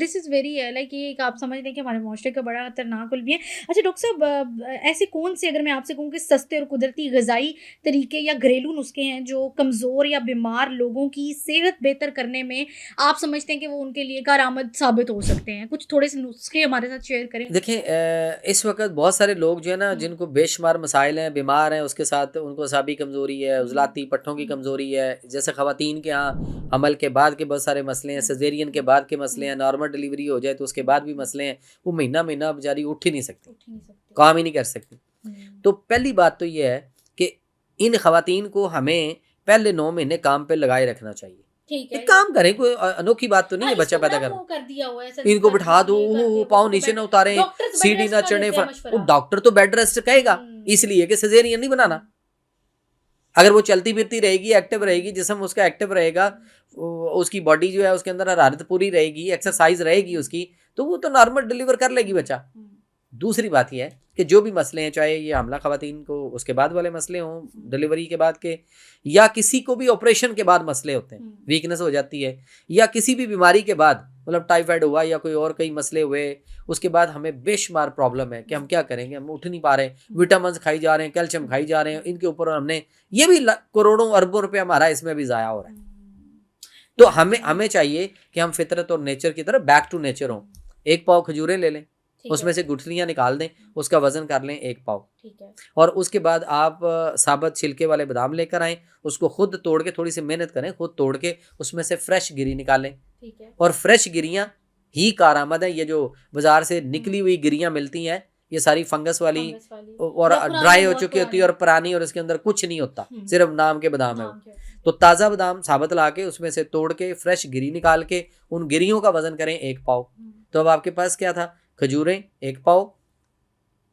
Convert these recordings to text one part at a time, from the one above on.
This is very like ये एक आप समझ लें कि हमारे मुआशरे का बड़ा खतरनाक भी है। अच्छा डॉक्टर साहब ऐसे कौन से अगर मैं आपसे कहूँ कि सस्ते और कुदरती ग़िज़ाई तरीके या घरेलू नुस्खे हैं जो कमज़ोर या बीमार लोगों की सेहत बेहतर करने में आप समझते हैं कि वो उनके लिए कारआमद साबित हो सकते हैं? कुछ थोड़े से नुस्खे हमारे साथ शेयर करें? देखिए इस वक़्त बहुत सारे लोग जो है ना हुँ, जिनको बेशुमार मसाइल हैं, बीमार हैं, उसके साथ उनको असाबी कमज़ोरी है, हुँ, उज़लाती पट्ठों की हुँ, कमज़ोरी है। जैसे ख़वातीन के यहाँ हमल के बाद के बहुत सारे मसले हैं, हुँ, सिज़ेरियन के हुँ, बाद के मसले हुँ, हैं, नॉर्मल डिलीवरी हो जाए तो उसके हुँ, बाद भी हुँ, मसले हैं। वो महीना-महीना बेचारी उठ ही नहीं सकती, उठ ही नहीं सकते। काम ही नहीं कर सकती। हुँ, तो पहली बात तो ये है कि इन ख़वातीन को हमें पहले 9 महीने काम पे लगाए रखना चाहिए। ठीक है एक ये काम करें, कोई अनोखी बात तो नहीं हाँ, है बच्चा इसको पैदा बड़ा करना। वो कर दिया हुआ है सर इनको कर बिठा दो, ये कर ओहो! दे पाँव वो नीचे बेड ना उतारें, डॉक्टर्स बेड सीढ़ी रेस्ट ना का चढ़ें देते हैं वो मशवरा। डॉक्टर तो बेड रेस्ट कहेगा, हुँ, इसलिए कि सिज़ेरियन नहीं बनाना। हुँ, अगर वो चलती-फिरती रहेगी, एक्टिव हुँ, रहेगी, जिस्म उसका एक्टिव रहेगा, हुँ, उसकी बॉडी जो है उसके अंदर हरारत पूरी रहेगी, हुँ, एक्सरसाइज़ रहेगी हुँ, उसकी, तो वो तो नॉर्मल डिलीवर कर लेगी हुँ, बच्चा। हुँ, दूसरी बात ये है कि जो भी मसले हैं, चाहे ये हमला ख़वातीन को उसके बाद वाले मसले हों, हुँ, डिलीवरी के बाद के, या किसी को भी ऑपरेशन के बाद मसले होते हैं, हुँ, वीकनेस हो जाती है, या किसी भी बीमारी के बाद मतलब टाइफाइड हुआ या कोई और कई मसले हुए, उसके बाद हमें बेशुमार प्रॉब्लम है कि हम हुँ, क्या करेंगे, हम उठ नहीं पा रहे हैं, हुँ, विटामिन्स खाई जा रहे हैं, कैल्शियम हुँ, खाई जा रहे हैं, हुँ, इनके ऊपर हमने ये भी करोड़ों अरबों रुपये हमारा इसमें भी ज़ाया हो रहा है। हुँ। तो नहीं हमें जी, हमें चाहिए कि हम फितरत और नेचर की तरफ बैक टू नेचर हों। हुँ, एक पाव खजूरें ले लें, ठीक उसमें है, से गुठलियाँ निकाल दें, हुँ, उसका वज़न कर लें 1 पाव। ठीक है, और उसके बाद आप साबुत छिलके वाले बादाम लेकर आएँ, उसको खुद तोड़ के थोड़ी-सी मेहनत करें, खुद तोड़ के उसमें से फ्रेश गिरी निकालें। ठीक है, और फ्रेश गिरियाँ ही कारआमद है। ये जो बाज़ार से हुँ, निकली हुई गिरियाँ मिलती हैं, ये सारी फंगस वाली फंगस वाली और या ड्राई पुरानी हो बहुत चुकी होती है पुरानी। और पुरानी, और इसके अंदर कुछ नहीं होता, हुँ, सिर्फ़ नाम के बादाम है वो। नाम क्या होता है? तो ताज़ा बादाम साबुत ला के उसमें से तोड़ के फ्रेश गिरी निकाल के उन गिरियों का वज़न करें 1 पाव। हुँ, तो अब आपके पास क्या था? खजूरें 1 पाव,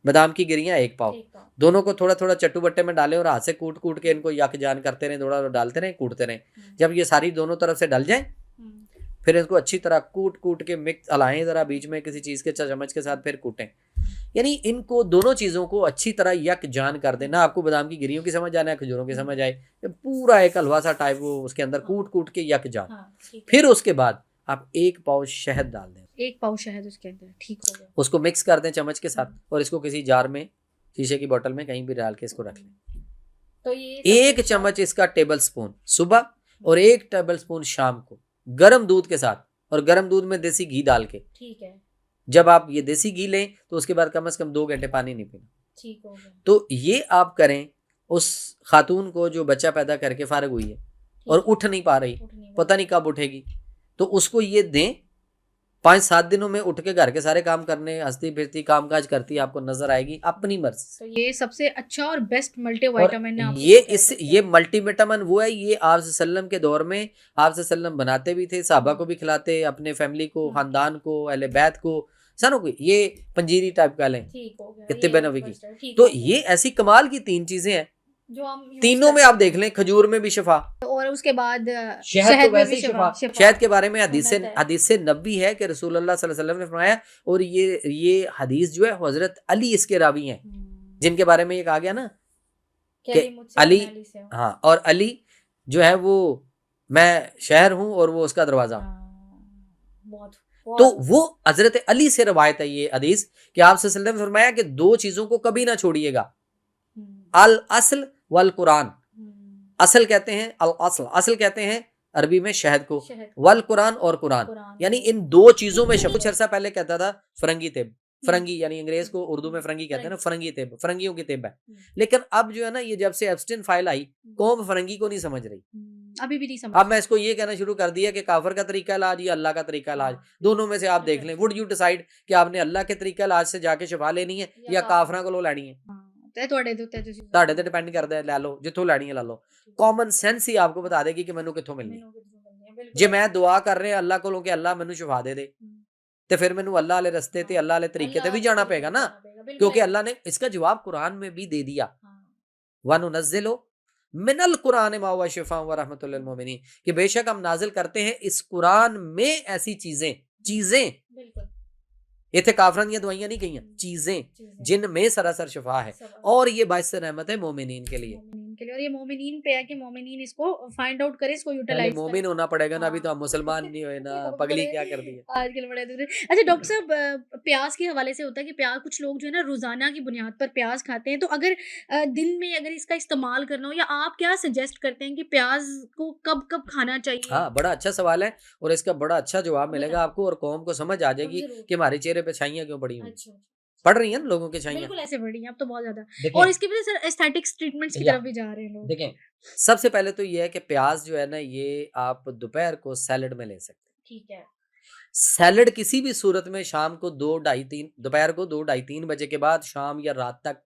बादाम की गिरियाँ 1 पाव। ठीक कहा। दोनों को थोड़ा-थोड़ा चट्टू-बट्टे में डालें और हाथ से कूट-कूट के इनको यक-जान करते रहें, थोड़ा डालते रहें, कूटते रहें। हुँ, जब ये सारी दोनों तरफ से डल जाएँ, हुँ, फिर इसको अच्छी तरह कूट-कूट के मिक्स हलाएँ ज़रा, बीच में किसी चीज़ के चम्मच के साथ फिर कूटें। हुँ, यानी इनको दोनों चीज़ों को अच्छी तरह यकजान कर दें। हुँ, ना आपको बादाम की गिरियों की समझ आए, ना खजूरों की हुँ, समझ आए। ये पूरा एक हलवा-सा टाइप वो उसके अंदर हाँ, कूट-कूट के यकजान। हाँ, ठीक है। फिर उसके बाद आप 1 पाव शहद डाल दें। 1 पाव शहद उसके अंदर, ठीक हो गया। उसको मिक्स कर दें चम्मच के हुँ, साथ और इसको किसी जार में, शीशे की बोतल में कहीं भी डाल के इसको रख लें। हुँ, तो ये सबसे 1 अच्छा चम्मच इसका टेबल स्पून सुबह हुँ, और 1 टेबल स्पून शाम को, गरम दूध के साथ, और गरम दूध में देसी घी डाल के। ठीक है, जब आप ये देसी घी लें तो उसके बाद कम से कम 2 घंटे पानी नहीं पीना। ठीक हो गया। तो ये आप करें उस खातून को जो बच्चा पैदा करके फारिग हुई है और ठीक है, उठ नहीं पा रही, उठ नहीं पा पता रही। नहीं कब उठेगी, तो उसको ये दें। 5-7 दिनों में उठ के घर के सारे काम करने, हँसती-फिरती काम-काज करती आपको नज़र आएगी अपनी हुँ, मर्ज़ी से। तो ये सबसे अच्छा और बेस्ट और मल्टीविटामिन आप ये इसको कह इस सकते ये हैं। मल्टीविटामिन वो है, ये आप सल्लम के दौर में आप सल्लम बनाते भी थे, साहबा को हुँ, भी खिलाते, अपने फैमिली को, हुँ, ख़ानदान को, अहले बैत को, सारों को। ये पंजीरी टाइप का लें, ठीक हो गया, ये तिब्बे वाला नबी की। फर्स्ट है, ठीक तो हो गया। ये ऐसी कमाल की 3 चीज़ें हैं, जो हम यूज़ तीनों कर में आप सकते देख हैं। लें, खजूर में भी शिफा, और उसके बाद शहद तो शहद में वैसे भी ही शिफ़ा शिफा। शिफ़ा शहद के बारे में सुन्नत है। हदीस से नबी है कि रसूलुल्लाह सल्लल्लाहु अलैहि वसल्लम ने फरमाया, और ये हदीस जो है हज़रत अली इसके रावी हैं, हुँ, जिनके बारे में ये कहा गया ना कह कि रही मुझसे और अली, मैं अली से हूँ। हाँ, और अली जो है वो, मैं शहर हूँ और वो उसका दरवाज़ा। हाँ, बहुत तो बहुत वो हज़रत अली से रवायत है ये हदीस कि आप सल्लल्लाहु अलैहि वसल्लम ने फरमाया कि 2 चीज़ों को कभी ना छोड़िएगा, हुँ, अल अस्ल वल कुरान। हुँ, असल कहते हैं अल असल, असल कहते हैं अरबी में शहद को, शहद वल को, कुरान और कुरान। कुरान यानी को। इन 2 चीज़ों में कुछ अरसा पहले कहता था फरंगी तिब, हुँ, फरंगी यानी अंग्रेज़ को उर्दू में हुँ, फरंगी कहते हैं ना, फ़िरंगी। फरंगी तिब, फरंगियों की तिब है। हुँ, लेकिन अब जो है ना, ये जब से एप्स्टीन फाइल आई, हुँ, कौम फरंगी को नहीं समझ रही। अभी भी नहीं अब समझ मैं रहे। इसको ये कहना शुरू कर दिया कि काफ़िर का तरीका इलाज या अल्लाह का तरीका इलाज, हाँ, दोनों में से आप देख अच्छा, लें। अच्छा। वुड यू डिसाइड कि आपने अल्लाह के तरीका इलाज से जाके शिफा लेनी है या या काफ़िर काफ़िरां कोलों लैनी है? हाँ, ते ਤੁਹਾਡੇ ਦੇ ਉੱਤੇ ਤੁਸੀਂ ਤੁਹਾਡੇ ਤੇ डिपेंड करता है, लै लो जिथों लैनी है लै लो। ठीक है। कॉमन सेंस ही आपको बता देगी कि मैनू कित्थों मिलनी है। ਮੈਨੂੰ ਕਿੱਥੋਂ ਮਿਲਣੀ ਹੈ ਬਿਲਕੁਲ जे ਇਹ मैं ਤਾਂ दुआ कर रहे अल्लाह कोलों कि अल्लाह मैनू शिफा दे दे, हुँ, तो फिर मैनू अल्लाह वाले रस्ते ते, हाँ, अल्लाह वाले तरीके ते अल्लाह भी के जाना तरीके पेगा से ना, जाना पड़ेगा बिल्कुल क्योंकि है अल्लाह ने इसका जवाब कुरान में भी दे दिया। हाँ, वनुनज़्ज़िलु मिनल कुरान मा हुवा शिफ़ाअ व रहमतुल लिल मोमिनीन, कि बेशक हम नाज़िल करते हैं इस कुरान में ऐसी चीज़ें, चीज़ें, बिल्कुल इत्थे काफ़िरां दीयां दवाइयां नहीं कहियां, हुँ, चीज़ें, चीज़ें जिनमें सरासर शिफा है, सब और ये बाइस रहमत है मोमिनीन के लिए। मोमिनीन के लिए और ये मोमिनीन पे है कि मोमिनीन इसको फाइंड आउट करें, इसको पहले यूटिलाइज़ करें। मोमिन होना पड़ेगा ना, अभी तो हाँ। हम मुसलमान नहीं हुए ना, वो पगली बड़े क्या कर दी है। आजकल बड़े दूर अच्छा डॉक्टर साहब प्याज़ के हवाले से होता है कि प्याज़ कुछ लोग जो है ना रोज़ाना की बुनियाद पर प्याज़ खाते हैं, तो अगर दिन में अगर इसका इस्तेमाल करना हो या आप क्या सजेस्ट करते हैं कि प्याज़ को कब-कब खाना चाहिए? हाँ, बड़ा अच्छा सवाल है और इसका बड़ा अच्छा जवाब मिलेगा बताएँ। आपको और कौम को समझ आ अब जाएगी ज़रूर। कि हमारे चेहरे पे छाइयाँ क्यों पड़ी हुई हैं। अच्छा। पड़ रही हैं ना लोगों की छाइयाँ। बिल्कुल ऐसे बढ़ी हैं अब तो बहुत ज़्यादा और देखें इसकी वज़ह से एस्थेटिक्स ट्रीटमेंट्स की या तरफ भी जा रहे हैं लोग। देखें, सबसे पहले तो ये है कि प्याज़ जो है ना, ये आप दोपहर को सैलेड में ले सकते हैं। ठीक है। सैलेड किसी भी सूरत में शाम को 2 ढाई 3 दोपहर को 2 ढाई 3 बजे के बाद शाम या रात तक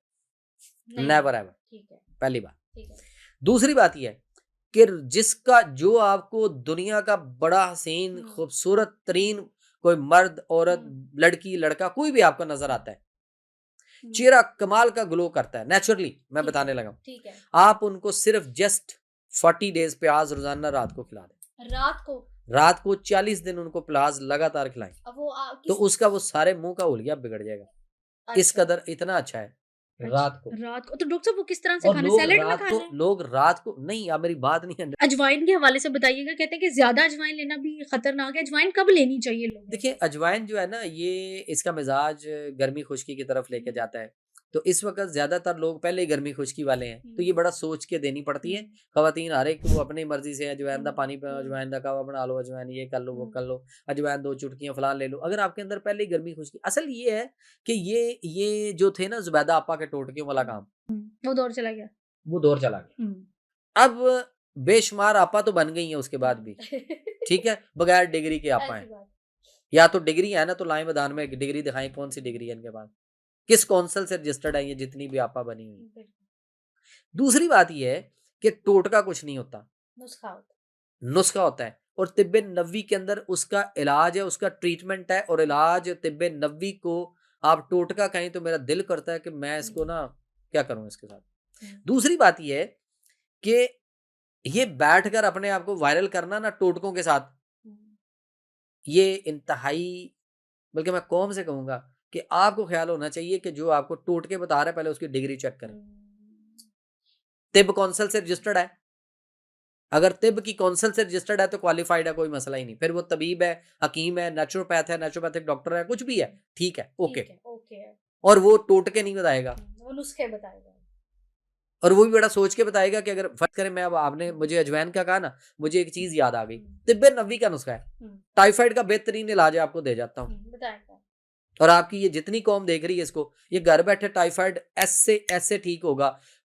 नहीं नेवर लेना। एवर, ठीक है, पहली बात। ठीक है। दूसरी बात ये है कि जिसका जो आपको दुनिया का बड़ा हसीन, हुँ, खूबसूरत तरीन कोई मर्द, औरत, हुँ, लड़की, लड़का कोई भी आपको नज़र हुँ, आता है, हुँ। चेहरा कमाल का ग्लो करता है, नेचुरली मैं ठीक है, बताने लगा हूँ। ठीक है। आप उनको सिर्फ़ जस्ट 40 डेज़ प्याज़ रोज़ाना रात को खिला दें। रात को रात को 40 दिन उनको प्याज़ लगातार खिलाएँ, अब वो तो किस उसका वो सारे मुँह का हुलिया बिगड़ जाएगा। इस अच्छा, कदर इतना अच्छा है, रात को। रात को तो डॉक्टर साहब वो किस तरह से और खाना सैलेड में खा लें? लोग रात को नहीं, आप मेरी बात नहीं है। अजवाइन के हवाले से बताइएगा, कहते हैं कि ज़्यादा अजवाइन लेना भी खतरनाक है, अजवाइन कब लेनी चाहिए लोगों देखिए, को? अजवाइन जो है ना, ये इसका मिज़ाज गर्मी खुश्की की तरफ लेके हुँ, जाता है। तो इस वक़्त ज़्यादातर लोग पहले ही गर्मी खुश्की वाले हैं, तो हुँ, ये बड़ा सोच के देनी पड़ती है। हुँ, ख़वातीन हर एक वो अपनी मर्ज़ी से अजवाइन दा हुँ, पानी प हुँ, अजवाइन दा कहवा बना लो, अजवाइन ये कर लो, वो हुँ, कर लो, अजवाइन 2 चुटकियाँ फलान ले लो। अगर आपके अंदर पहले ही गर्मी खुश्की, असल ये है कि ये जो थे ना ज़ुबैदा आपा के टोटके वाला काम, हुँ, वो दौर चला गया। वो दौर चला हुँ, गया। अब बेशुमार आपा तो बन गई हैं उसके बाद हुँ। भी, ठीक है? बगैर डिग्री के आपा ऐसी हैं। बात। या तो डिग्री है ना, तो लाएँ मैदान में डिग्री दिखाएँ, कौन-सी डिग्री है इनके पास? किस कौंसल से रजिस्टर्ड है ये जितनी भी आपा बनी हुई हैं? बिल्कुल, दूसरी बात ये है कि टोटका कुछ नहीं होता, नुस्खा होता नुस्खा होता है और तिब्बे नबवी के अंदर उसका इलाज है, उसका ट्रीटमेंट है और इलाज तिब्बे नबवी को आप टोटका कहें तो मेरा दिल करता है कि मैं है। इसको ना क्या करूँ इसके साथ? हुँ, दूसरी बात ये है कि ये बैठकर अपने आप को वायरल करना ना टोटकों के साथ, हुँ, ये इंतहाई, बल्कि मैं कौम से कहूँगा कि आपको ख़्याल होना चाहिए कि जो आपको टोटके बता रहा है पहले उसकी डिग्री चेक करें। हुँ, तिब कौंसल से रजिस्टर्ड है, अगर तिब की कौंसल से रजिस्टर्ड है तो क्वालिफाइड है, कोई मसला ही नहीं। फिर वो तबीब है, हकीम है, नेचुरोपैथ है, नेचुरोपैथिक डॉक्टर है, कुछ भी है, हुँ, ठीक है, ओके। ठीक है, ओके है। और वो टोटके नहीं बताएगा वो नुस्खे बताएगा। और वो भी बड़ा सोच के बताएगा कि अगर फ़र्ज़ करें मैं अब आपने हुँ, मुझे अजवाइन का कहा ना, मुझे एक चीज़ याद आ गई। हुँ, तिब्बे नबवी का नुस्खा है, हुँ, टाइफाइड का बेहतरीन इलाज है, आपको दे जाता हूँ। बताएगा। और आपकी ये जितनी कौम देख रही है इसको, ये घर बैठे टाइफाइड ऐसे ऐसे ठीक होगा।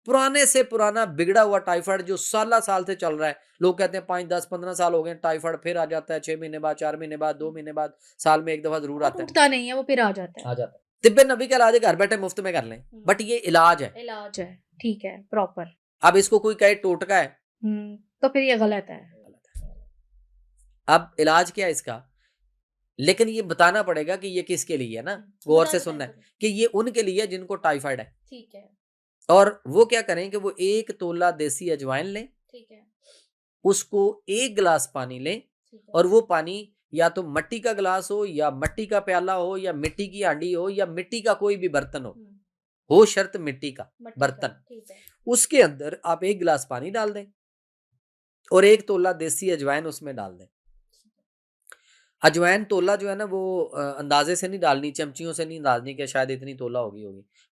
पुराने से पुराना बिगड़ा हुआ टाइफाइड जो साल से चल रहा है, लोग कहते हैं 5, 10, 15 साल हो गए, टाइफाइड फिर आ जाता है 6 महीने बाद, 4 महीने बाद, 2 महीने बाद, साल में 1 दफ़ा ज़रूर वो आता है। टूटता नहीं है, वो फिर आ जाता है। आ जाता है। तिब्बे नबी का इलाज है, घर बैठे मुफ्त में कर लें, हुँ, बट ये इलाज है। इलाज है, ठीक है, प्रॉपर। अब इसको कोई कहे टोटका है, तो फिर ये गलत है। गलत है। अब इलाज क्या है इसका? लेकिन ये बताना पड़ेगा कि ये किसके लिए है ना, गौर से बताएँ, बताएँ सुनना है ज़रूर। कि ये उनके लिए है जिनको टाइफाइड है। ठीक है, और वो क्या करें कि वो 1 तोला देसी अजवाइन लें, ठीक है, उसको 1 गिलास पानी लें ठीक है। और वो पानी या तो मिट्टी का गिलास हो या मिट्टी का प्याला हो या मिट्टी की हांडी हो या मिट्टी का कोई भी बर्तन हुँ, हो शर्त मिट्टी का मट्टी का, बर्तन, ठीक है। उसके अंदर आप 1 गिलास पानी डाल दें और 1 तोला देसी अजवाइन उसमें डाल दें। अजवाइन तोला जो है ना वो अंदाजे से नहीं डालनी, चमचियों से नहीं डालनी कि शायद इतनी तोला होगी।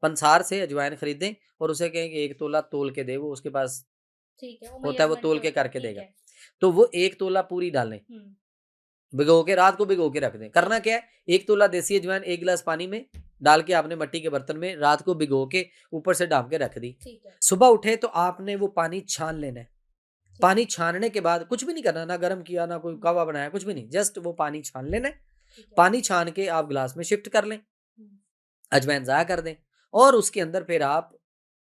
पंसार से अजवाइन खरीदें और उसे कहें कि 1 तोला तोल के दे, वो उसके पास ठीक है, वो होता है, वो मेज़रमेंट तोल पे के होता है, करके ठीक देगा। है। तो वो 1 तोला पूरी डालें, हुँ, भिगो के रात को भिगो के रख दें। ठीक करना क्या है, 1 तोला देसी अजवाइन 1 गिलास पानी में डाल के आपने मिट्टी के बर्तन में रात को भिगो के ऊपर से ढाँप के रख दी। ठीक है, सुबह उठे तो आपने वो पानी छान लेना है। ठीक पानी छानने के बाद कुछ भी नहीं करना, ना गरम किया, ना कोई हुँ, कहवा बनाया, कुछ भी नहीं, जस्ट वो पानी छान लेना है। ठीक है। पानी छान के आप गिलास में शिफ्ट कर लें, हुँ, अजवाइन ज़ाया कर दें और उसके अंदर फिर आप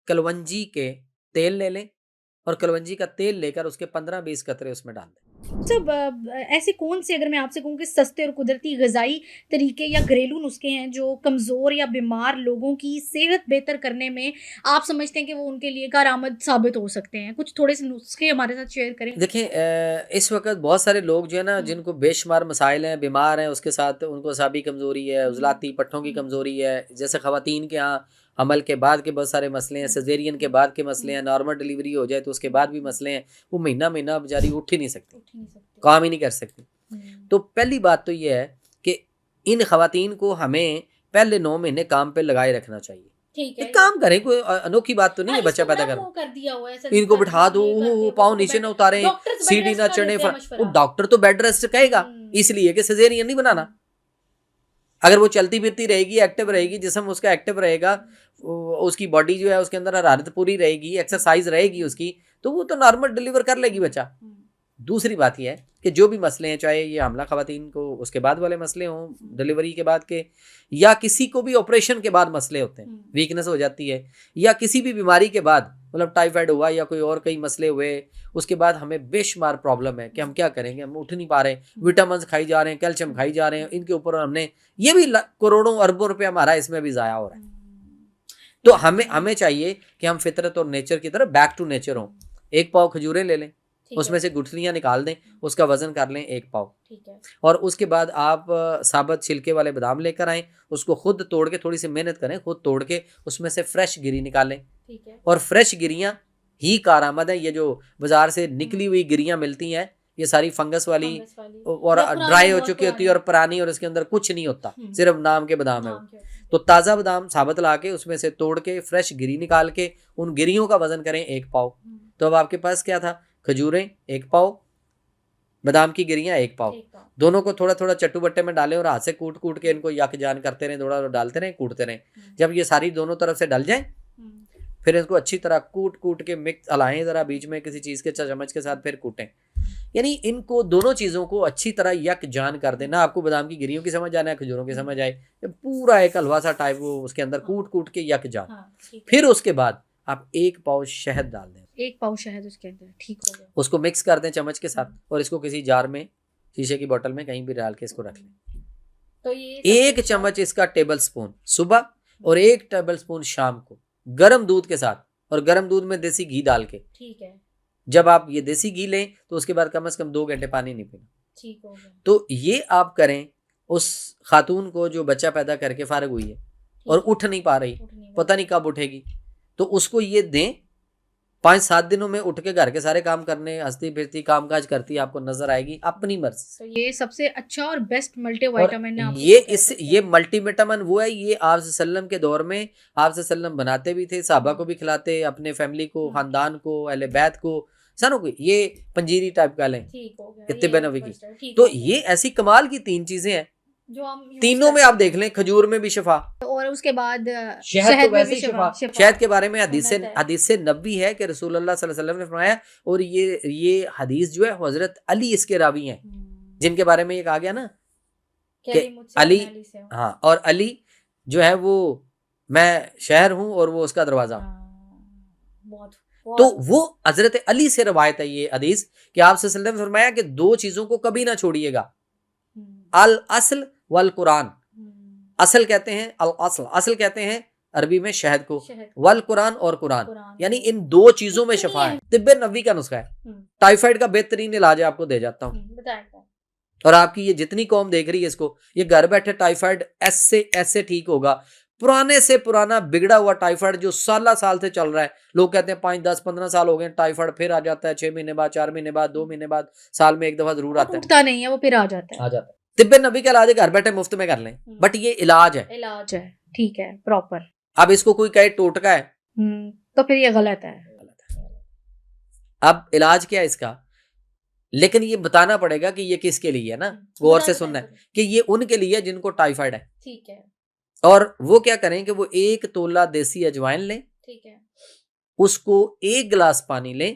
कलवंजी के तेल ले लें और कलवंजी का तेल लेकर उसके 15-20 कतरे उसमें डाल दें। सब ऐसे कौन से अगर मैं आपसे कहूँ कि सस्ते और कुदरती ग़िज़ाई तरीके या घरेलू नुस्खे हैं जो कमज़ोर या बीमार लोगों की सेहत बेहतर करने में आप समझते हैं कि वो उनके लिए कारआमद साबित हो सकते हैं? कुछ थोड़े से नुस्खे हमारे साथ शेयर करें? देखिए इस वक़्त बहुत सारे लोग जो है ना, हुँ, जिनको बेशुमार मसाइल हैं, बीमार हैं, उसके साथ उनको असाबी कमज़ोरी है, हुँ, उज़लाती पट्ठों की हुँ, कमज़ोरी है, जैसे ख़वातीन के यहाँ हमल के बाद के बहुत सारे मसले हैं, सिजेरियन के बाद के मसले हैं, हम्म, नॉर्मल डिलीवरी हो जाए तो उसके बाद भी मसले हैं। वो महीना महीना बेचारी उठ ही नहीं सकती, उठ नहीं सकते। काम ही नहीं कर सकती। हम्म, तो पहली बात तो ये है कि इन खवातीन को हमें पहले 9 महीने काम पे लगाए रखना चाहिए। ठीक है। एक काम करें, कोई अनोखी बात तो नहीं हाँ, है बच्चा इसको पैदा मैम करना। वो कर दिया हुआ है, इनको कर बिठा दो, ये कर दिया, पाँव बच्चों को नीचे बेड, ना उतारें, डॉक्टर्स बेड सीढ़ी रेस्ट ना का चढ़े, देते हैं वो मशवरा। डॉक्टर तो बेड रेस्ट कहेगा, इसलिए कि सिजेरियन नहीं बनाना। अगर वो चलती फिरती रहेगी, एक्टिव रहेगी, जिस्म उसका एक्टिव रहेगा, उसकी बॉडी जो है उसके अंदर हरारत पूरी रहेगी, एक्सरसाइज रहेगी उसकी, तो वो तो नॉर्मल डिलीवर कर लेगी बच्चा। दूसरी बात यह है कि जो भी मसले हैं, चाहे ये हमला खवातीन को उसके बाद वाले मसले हों, डिलीवरी के बाद के, या किसी को भी ऑपरेशन के बाद मसले होते हैं, वीकनेस हो जाती है, या किसी भी बीमारी के बाद, मतलब टाइफाइड हुआ या कोई और कई मसले हुए, उसके बाद हमें बेशुमार प्रॉब्लम है कि हम क्या करेंगे, हम उठ नहीं पा रहे, विटामिन खाई जा रहे हैं, कैल्शियम खाई जा रहे हैं, इनके ऊपर हमने ये भी करोड़ों अरबों रुपया हमारा इसमें भी ज़ाया हो रहा है। तो हमें चाहिए कि हम फितरत और नेचर की तरफ बैक टू नेचर हों। एक पाव खजूरें ले लें, उसमें से गुठलियाँ निकाल दें, उसका वजन कर लें 1 पाव, ठीक है। और उसके बाद आप साबुत छिलके वाले बादाम लेकर आएँ, उसको खुद तोड़ के, थोड़ी सी मेहनत करें, खुद तोड़ के उसमें से फ्रेश गिरी निकालें। ठीक है। और फ्रेश गिरियाँ ही कारआमद है। ये जो बाजार से निकली हुई गिरियाँ मिलती हैं, ये सारी फंगस वाली और ड्राई हो चुकी होती है और पुरानी, और इसके अंदर कुछ नहीं होता, सिर्फ नाम के बादाम है वो। तो ताज़ा बादाम साबुत ला के उसमें से तोड़ के फ्रेश गिरी निकाल के उन गिरियों का वजन करें 1 पाव। तो अब आपके पास क्या था, खजूरें 1 पाव, बादाम की गिरियाँ 1 पाव, दोनों को थोड़ा थोड़ा चट्टू बट्टे में डालें और हाथ से कूट कूट के इनको यक जान करते रहें, थोड़ा डालते रहें, कूटते रहें। जब ये सारी दोनों तरफ से डल जाए, फिर इसको अच्छी तरह कूट कूट के मिक्स हलाएं, ज़रा बीच में किसी चीज़ के चम्मच के साथ, फिर कूटें। यानी इनको दोनों चीज़ों को अच्छी तरह यक जान कर देना। आपको बादाम की गिरियों की समझ आना है, खजूरों की समझ आए, पूरा एक हलवा सा टाइप वो उसके अंदर कूट कूट के यक जान। फिर उसके बाद आप 1 पाव शहद डाल दें, 1 पाव शहद उसके अंदर, ठीक हो गया। उसको मिक्स कर दें चम्मच के साथ, और इसको किसी जार में, शीशे की बोतल में कहीं भी डाल के इसको रख लें। तो ये 1 चम्मच इसका टेबल स्पून सुबह और 1 टेबल स्पून शाम को गर्म दूध के साथ, और गर्म दूध में देसी घी डाल के। ठीक है। जब आप ये देसी घी लें तो उसके बाद कम से कम 2 घंटे पानी नहीं पीना। ठीक हो गया। तो ये आप करें उस खातून को जो बच्चा पैदा करके फारिग हुई है और उठ नहीं पा रही, पता नहीं कब उठेगी, तो उसको ये दें। 5-7 दिनों में उठ के घर के सारे काम करने, हंसती फिरती काम काज करती, आपको नजर आएगी अपनी मर्जी से। तो ये सबसे अच्छा और बेस्ट मल्टीविटामिन है। ये मल्टीविटामिन वो है, ये आप सल्लम के दौर में आप सल्लम बनाते भी थे, साहबा को भी खिलाते, अपने फैमिली को, खानदान को, अहले बैत को, सारों को। ये पंजीरी टाइप का लें, तिब्बे नबी की। तो ये ऐसी कमाल की 3 चीजें हैं जो हम तीनों में आप देख लें, खजूर में भी शिफा, और उसके बाद शहद तो वैसे ही शिफा। शहद के बारे में हदीस से नबी है कि रसूलुल्लाह सल्लल्लाहु अलैहि वसल्लम ने फरमाया, और ये हदीस जो है हजरत अली इसके रावी हैं, जिनके बारे में ये कहा गया ना कि अली, हाँ, और अली जो है वो, मैं शहर हूँ और वो उसका दरवाजा। तो वो हजरत अली से रवायत है ये हदीस कि आप सल्लल्लाहु अलैहि वसल्लम ने फरमाया कि 2 चीजों को कभी ना छोड़िएगा, अल असल वल कुरान। असल कहते हैं अल असल, असल कहते हैं अरबी में शहद को, वल कुरान और कुरान, यानी इन 2 चीजों में शफा है। तिब्बे नबी का नुस्खा है, टाइफाइड का बेहतरीन इलाज है, आपको दे जाता हूँ। और आपकी ये जितनी कौम देख रही है इसको, ये घर बैठे टाइफाइड ऐसे ठीक होगा। पुराने से पुराना बिगड़ा हुआ टाइफाइड जो साल से चल रहा है, लोग कहते हैं 5, 10, 15 साल हो गए, टाइफाइड फिर आ जाता है 6 महीने बाद, 4 महीने बाद, 2 महीने बाद, साल में 1 दफा जरूर आता है, उठता नहीं है वो, फिर आ जाता है। तिब्बे नबी का इलाज घर बैठे मुफ्त में कर लें, बट ये इलाज है, ठीक है, प्रॉपर। अब इसको कोई कहे टोटका है, तो फिर ये गलत है। अब इलाज क्या है इसका, लेकिन ये बताना पड़ेगा कि ये किसके लिए है ना, गौर से सुनना है कि ये उनके लिए जिनको टाइफाइड है। ठीक है। और वो क्या करें कि वो 1 तोला देसी अजवाइन लें, ठीक है, उसको 1 गिलास पानी लें,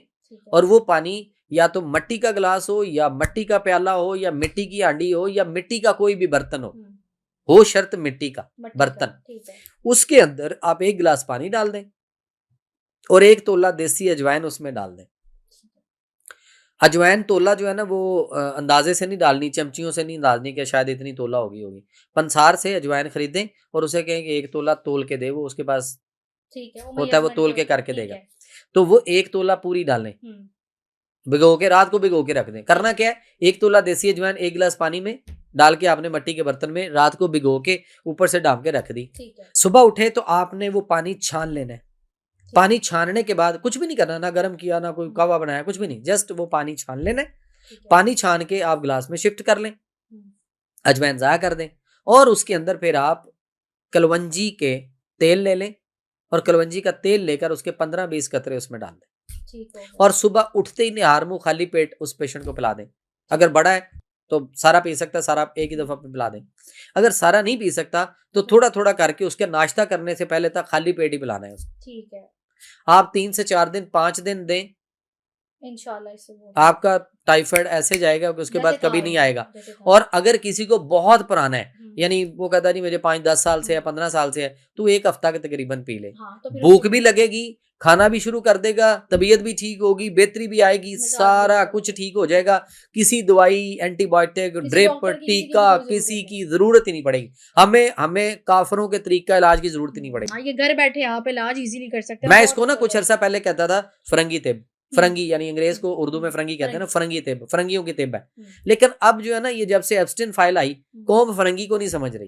और वो पानी या तो मिट्टी का गिलास हो, या मिट्टी का प्याला हो, या मिट्टी की हांडी हो, या मिट्टी का कोई भी बर्तन हो शर्त मिट्टी का बर्तन, उसके अंदर आप 1 गिलास पानी डाल दें और 1 तोला देसी अजवाइन उसमें डाल दें। अजवाइन तोला जो है ना वो अंदाजे से नहीं डालनी, चमचियों से नहीं डालनी कि शायद इतनी तोला होगी। पंसार से अजवाइन खरीदें और उसे कहें कि 1 तोला तोल के दे, वो उसके पास होता है, वो तोल के करके देगा। तो वो 1 तोला पूरी डालें, भिगो के, रात को भिगो के रख दें। करना क्या है, 1 तोला देसी अजवाइन 1 गिलास पानी में डाल के आपने मिट्टी के बर्तन में रात को भिगो के ऊपर से डाल के रख दी। ठीक है। सुबह उठे तो आपने वो पानी छान लेना है। ठीक पानी छानने के बाद कुछ भी नहीं करना, ना गर्म किया ना कोई हम्म, कहवा बनाया, कुछ भी नहीं, जस्ट वो पानी छान लेना है। ठीक है। पानी छान के आप गिलास में शिफ्ट कर लें, हम्म, अजवाइन ज़ाया कर दें और उसके अंदर फिर आप कलवंजी के तेल ले लें और कलवंजी का तेल लेकर उसके 15-20 कतरे उसमें डाल दें ठीक हो गया। और सुबह उठते ही निहार मुँह खाली पेट उस पेशेंट को पिला दें। अगर बड़ा है तो सारा पी सकता है, सारा एक ही दफ़ा में पिला दें। अगर सारा नहीं पी सकता तो थोड़ा-थोड़ा करके उसके नाश्ता करने से पहले तक खाली पेट ही पिलाना है उसको। ठीक है। आप 3 से 4 दिन 5 दिन दें, इंशाल्लाह इससे वो हो आपका टाइफाइड ऐसे जाएगा कि उसके बाद जैसे था कभी नहीं एकदम, आएगा। जैसे था। और अगर किसी को बहुत पुराना है, हम्म, यानी वो कहता नहीं मुझे 5-10 साल से है, 15 साल से है, तो 1 हफ्ता के तकरीबन पी ले। हाँ तो फिर भूख उसके भी बाद लगेगी, खाना भी शुरू कर देगा, तबीयत भी ठीक होगी, बेहतरी भी आएगी, मिजाज भी सारा अच्छा कुछ होगा। ठीक हो जाएगा। किसी दवाई, एंटीबायोटिक, किसी ड्रिप, डॉक्टर की किसी की टीका भी कोई किसी ज़रूरत की नहीं। ज़रूरत ही नहीं पड़ेगी। हमें हमें काफ़िरों के तरीका इलाज की ज़रूरत ही नहीं पड़ेगी। हाँ, ये घर बैठे आप इलाज इज़ीली कर सकते हैं, मैं बहुत इसको ना अच्छा कुछ लगा। अरसा पहले कहता था फ़रंगी तिब। फ़रंगी यानी अंग्रेज़ को उर्दू में फ़रंगी कहते हैं ना, फ़रंगी। फ़रंगी तिब, फ़रंगियों की तिब है। हुँ, लेकिन अब जो है ना, ये जब से एप्स्टीन फाइल आई, हुँ, कौम फ़रंगी को नहीं समझ रही।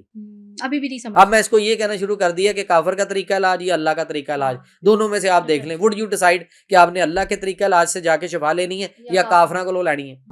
अभी भी नहीं अब समझ मैं इसको ये कहना शुरू कर दिया कि काफ़िर का तरीका इलाज या अल्लाह का तरीका इलाज, हाँ, दोनों में से आप देख लें। अच्छा वुड यू डिसाइड कि आपने अल्लाह के तरीका इलाज से जाके शिफा लेनी है या या काफ़िर काफ़िरां कोलों लैनी है?